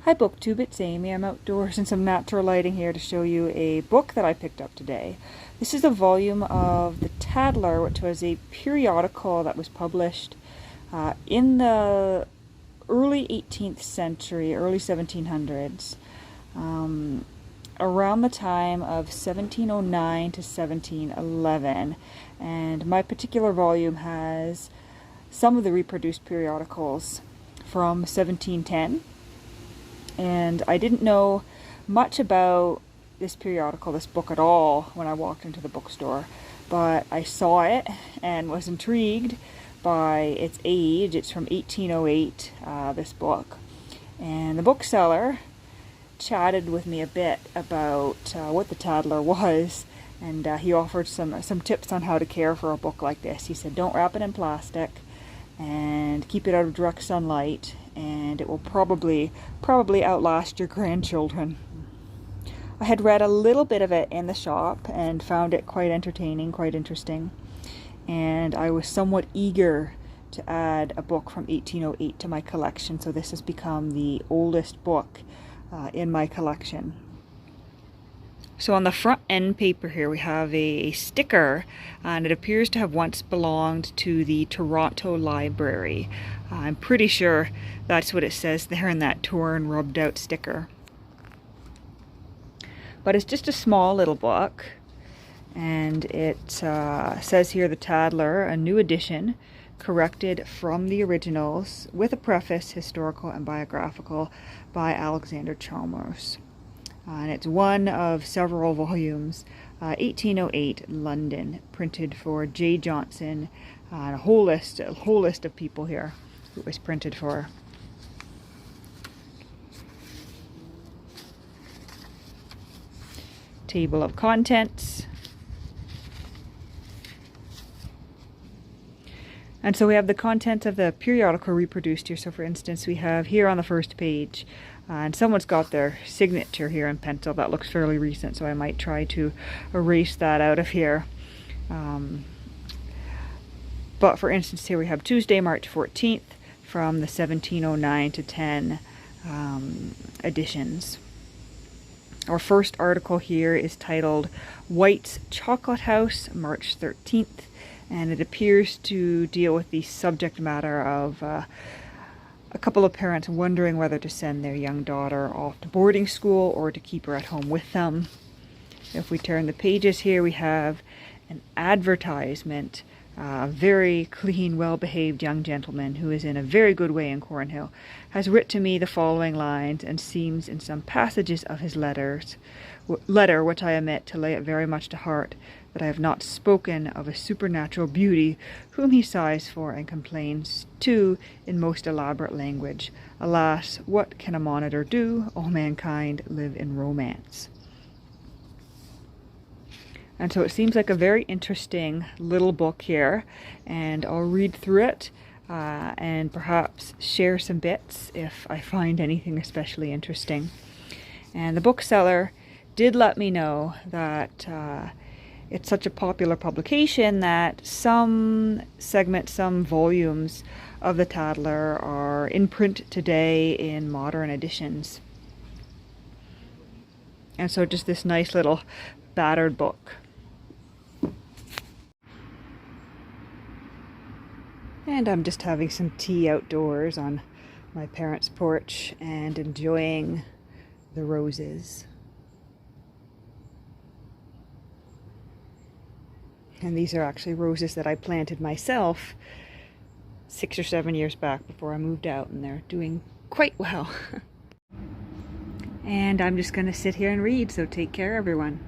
Hi BookTube, it's Amy. I'm outdoors in some natural lighting here to show you a book that I picked up today. This is a volume of the Tatler, which was a periodical that was published in the early 18th century, early 1700s, around the time of 1709 to 1711. And my particular volume has some of the reproduced periodicals from 1710. And I didn't know much about this periodical, this book at all, when I walked into the bookstore. But I saw it and was intrigued by its age. It's from 1808, this book. And the bookseller chatted with me a bit about what the Tatler was. And he offered some tips on how to care for a book like this. He said, don't wrap it in plastic and keep it out of direct sunlight, and it will probably outlast your grandchildren. I had read a little bit of it in the shop and found it quite entertaining, quite interesting, and I was somewhat eager to add a book from 1808 to my collection, so this has become the oldest book in my collection. So on the front end paper here we have a sticker, and it appears to have once belonged to the Toronto Library. I'm pretty sure that's what it says there in that torn, rubbed out sticker. But it's just a small little book, and it says here the Tatler, a new edition, corrected from the originals, with a preface, historical and biographical, by Alexander Chalmers. And it's one of several volumes, 1808, London, printed for J. Johnson, and a whole list of people here who it was printed for. Table of contents. And so we have the contents of the periodical reproduced here. So for instance, we have here on the first page, and someone's got their signature here in pencil. That looks fairly recent, so I might try to erase that out of here. But for instance, here we have Tuesday, March 14th from the 1709 to 10 editions. Our first article here is titled White's Chocolate House, March 13th, and it appears to deal with the subject matter of a couple of parents wondering whether to send their young daughter off to boarding school or to keep her at home with them. If we turn the pages here, we have an advertisement. A very clean, well-behaved young gentleman who is in a very good way in Cornhill has writ to me the following lines, and seems in some passages of his letter, which I omit to lay it very much to heart, that I have not spoken of a supernatural beauty whom he sighs for and complains to in most elaborate language. Alas, what can a monitor do? All mankind live in romance. And so it seems like a very interesting little book here, and I'll read through it and perhaps share some bits if I find anything especially interesting. And the bookseller did let me know that it's such a popular publication that some segments, some volumes of the Tatler are in print today in modern editions. And so just this nice little battered book. And I'm just having some tea outdoors on my parents' porch and enjoying the roses. And these are actually roses that I planted myself 6 or 7 years back before I moved out, and they're doing quite well. And I'm just going to sit here and read, so take care everyone.